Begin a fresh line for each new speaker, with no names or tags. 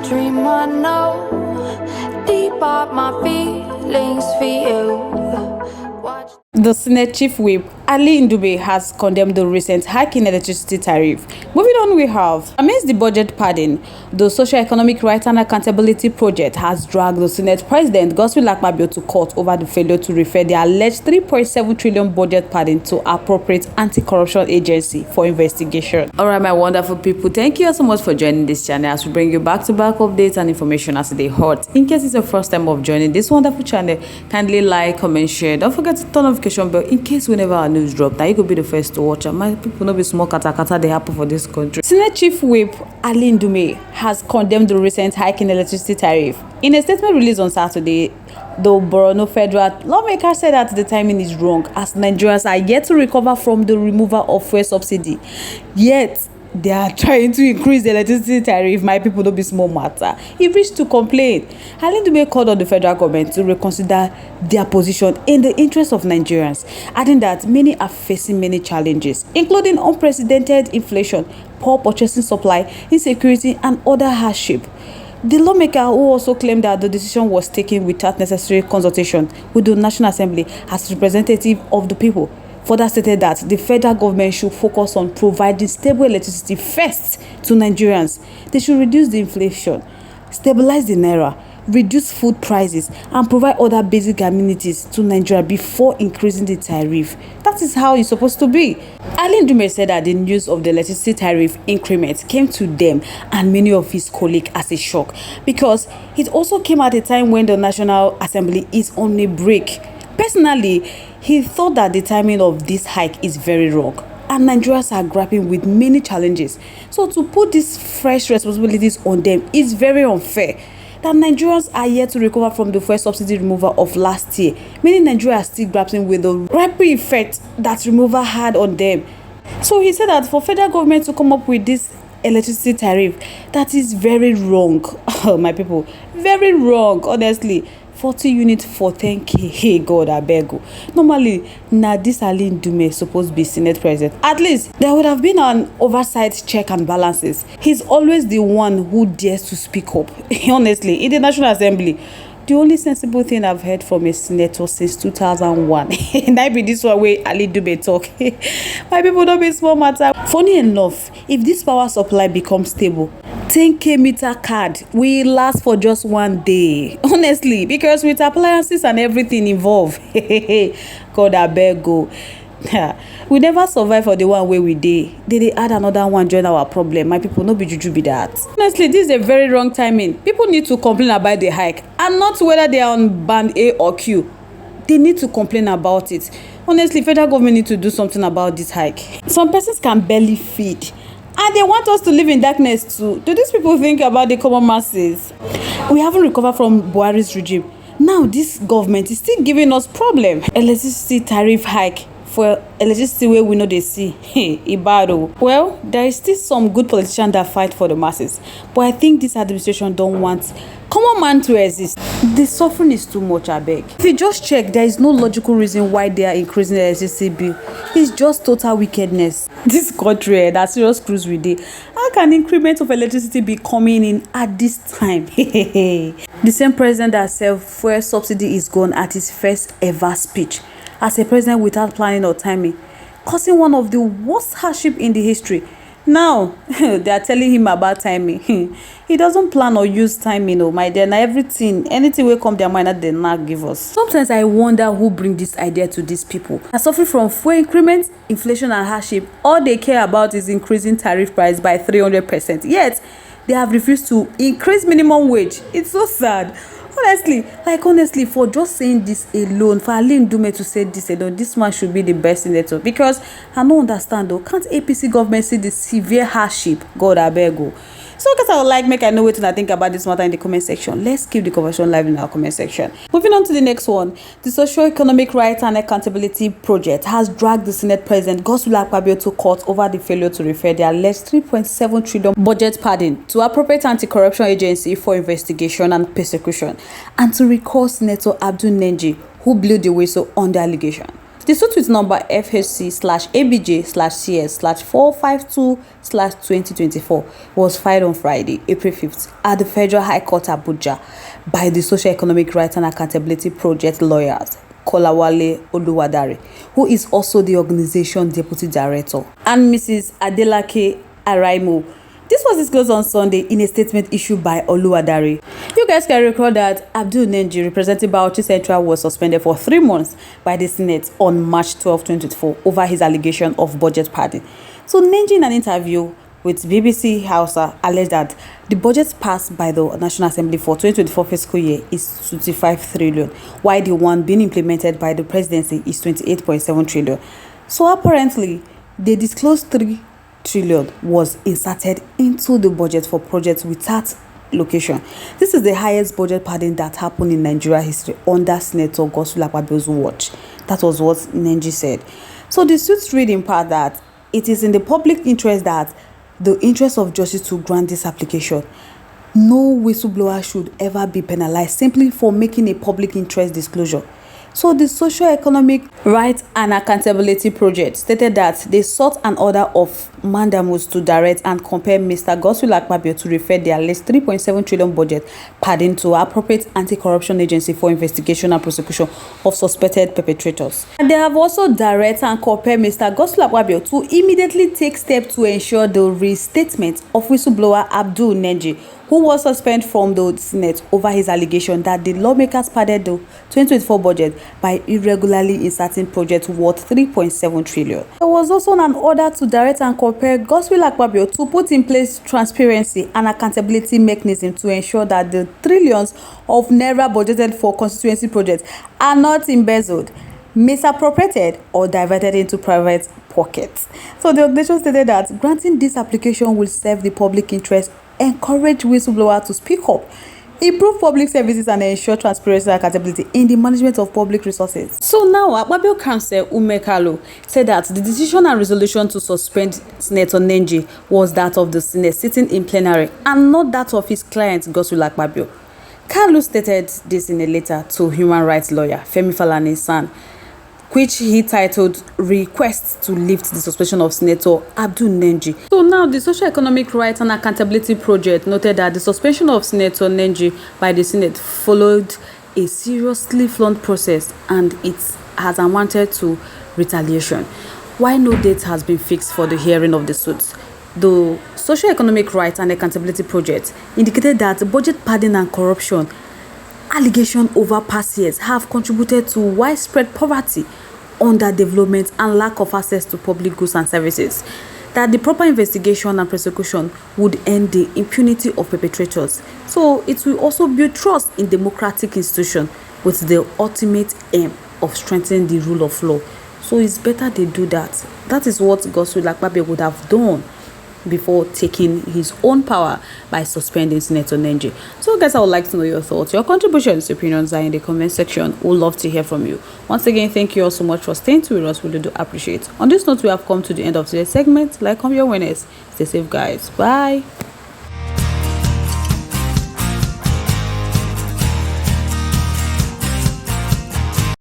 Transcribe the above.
dream I know, deep up my feelings for you. Watch.
The Senate Chief Whip, RI0US, has condemned the recent hike in electricity tariff. Moving on, we have, amidst the budget padding, the Socio-Economic Rights and Accountability Project has dragged the Senate President Godswill Akpabio to court over the failure to refer the alleged 3.7 trillion budget padding to appropriate anti-corruption agency for investigation. Alright, my wonderful people, thank you so much for joining this channel as we bring you back-to-back updates and information as they hot. In case it's your first time of joining this wonderful channel, kindly like, comment, share. Don't forget to turn on notification bell in case whenever our news drop, now you could be the first to watch. And my people no be small kata they happen for this country. Senate Chief Whip RI0US has condemned the recent hike in electricity tariff. In a statement released on Saturday, the Borno federal lawmaker said that the timing is wrong as Nigerians are yet to recover from the removal of fuel subsidy. Yet they are trying to increase the electricity tariff. My people don't be small matter. He reached to complain. RI0US called on the federal government to reconsider their position in the interest of Nigerians, adding that many are facing many challenges, including unprecedented inflation, poor purchasing supply, insecurity, and other hardship. The lawmaker, who also claimed that the decision was taken without necessary consultation with the National Assembly as representative of the people, further stated that the federal government should focus on providing stable electricity first to Nigerians. They should reduce the inflation, stabilize the naira, reduce food prices, and provide other basic amenities to Nigeria before increasing the tariff. That is how it's supposed to be. RI0US said that the news of the electricity tariff increment came to them and many of his colleagues as a shock, because it also came at a time when the National Assembly is on a break. Personally, he thought that the timing of this hike is very wrong, and Nigerians are grappling with many challenges. So to put these fresh responsibilities on them is very unfair. That Nigerians are yet to recover from the first subsidy removal of last year. Many Nigerians are still grappling with the ripple effect that removal had on them. So he said that for federal government to come up with this electricity tariff, that is very wrong. My people, very wrong, honestly. 40 units for 10k. Hey God, I beg you. Normally, now this RI0US supposed to be Senate President. At least there would have been an oversight check and balances. He's always the one who dares to speak up. Honestly, in the National Assembly, the only sensible thing I've heard from a senator since 2001. And I be this one way RI0US talk. My people don't be small matter. Funny enough, if this power supply becomes stable, 10k meter card will last for just one day. Honestly, because with appliances and everything involved, God I beg go. We never survive for the one way we did. They add another one join our problem. My people, no be juju be that. Honestly, this is a very wrong timing. People need to complain about the hike, and not whether they are on band A or Q. They need to complain about it. Honestly, federal government need to do something about this hike. Some persons can barely feed, and they want us to live in darkness too. Do these people think about the common masses? We haven't recovered from Buhari's regime. Now this government is still giving us problem. Electricity tariff hike for electricity where we know they see. Hey, Ibado. Well, there is still some good politicians that fight for the masses, but I think this administration don't want common man to exist. The suffering is too much, I beg. If you just check, there is no logical reason why they are increasing the electricity bill. It's just total wickedness. This country, that serious cruise we did. How can increment of electricity be coming in at this time? The same president that said fuel subsidy is gone at his first ever speech as a president without planning or timing, causing one of the worst hardship in the history. Now they are telling him about timing. He doesn't plan or use timing, oh my dear. Now anything will come their mind that they not give us. Sometimes I wonder who bring this idea to these people. Are suffering from fuel increments, inflation, and hardship. All they care about is increasing tariff price by 300%. Yet they have refused to increase minimum wage. It's so sad. Honestly, for just saying this alone, for RI0US to say this alone, this man should be the best senator. Because I don't understand though. Can't APC government see the severe hardship? God, I beg you. So guys, I would like make I know what I think about this matter in the comment section. Let's keep the conversation live in our comment section. Moving on to the next one. The Socio-Economic Rights and Accountability Project has dragged the Senate President Godswill Akpabio to court over the failure to refer the alleged 3.7 trillion budget padding to appropriate anti-corruption agency for investigation and persecution, and to recall Senator Abdul Nenji, who blew the whistle on the allegation. The suit with number FHC/ABJ/CS/452/2024 was filed on Friday, April 5th, at the Federal High Court Abuja by the Social Economic Rights and Accountability Project lawyers Kolawale Oluwadare, who is also the organization deputy director, and Mrs. Adelake Araimo. This was disclosed on Sunday in a statement issued by Oluwadare. You guys can recall that Abdul Nenji, representing Bauchi Central, was suspended for 3 months by the Senate on March 12, 2024 over his allegation of budget padding. So Nenji, in an interview with BBC Hausa, alleged that the budget passed by the National Assembly for 2024 fiscal year is 25 trillion, while the one being implemented by the presidency is 28.7 trillion. So apparently, they disclosed 3 trillion was inserted into the budget for projects without location. This is the highest budget padding that happened in Nigeria history under Senator Godswill Akpabio's watch. That was what Nenji said. So the suits read in part that it is in the public interest that the interest of justice to grant this application. No whistleblower should ever be penalized simply for making a public interest disclosure. So the Socio-Economic Rights and Accountability Project stated that they sought an order of mandamus to direct and compel Mr. Godswill Akpabio to refer their alleged 3.7 trillion budget padding to appropriate anti-corruption agency for investigation and prosecution of suspected perpetrators. And they have also directed and compelled Mr. Godswill Akpabio to immediately take steps to ensure the restatement of whistleblower Abdul Nenji, who was suspended from the Senate over his allegation that the lawmakers padded the 2024 budget by irregularly inserting projects worth 3.7 trillion. There was also an order to direct and compel Godswill Akpabio to put in place transparency and accountability mechanism to ensure that the trillions of naira budgeted for constituency projects are not embezzled, misappropriated, or diverted into private pockets. So the organization stated that granting this application will serve the public interest, encourage whistleblowers to speak up, improve public services, and ensure transparency and accountability in the management of public resources. So now, Akpabio counsel Umekalu said that the decision and resolution to suspend Senator Nenji was that of the Senate sitting in plenary and not that of his client Godswill Akpabio. Kalu stated this in a letter to human rights lawyer Femi Falana's son, which he titled Request to Lift the Suspension of Senator Abdul Nenji. So now the Social Economic Rights and Accountability Project noted that the suspension of Senator Nenji by the Senate followed a seriously flawed process and it has amounted to retaliation. While no date has been fixed for the hearing of the suits, the Social Economic Rights and Accountability Project indicated that budget padding and corruption allegations over past years have contributed to widespread poverty, underdevelopment, and lack of access to public goods and services. That the proper investigation and prosecution would end the impunity of perpetrators. So it will also build trust in democratic institutions with the ultimate aim of strengthening the rule of law. So it's better they do that. That is what Godswill Akpabio would have done before taking his own power by suspending Senator Nenji. So guys, I would like to know your thoughts. Your contributions, opinions are in the comment section. We'd love to hear from you. Once again, thank you all so much for staying tuned with us. We really do appreciate. On this note, we have come to the end of today's segment. Like, comment your winners. Stay safe, guys. Bye.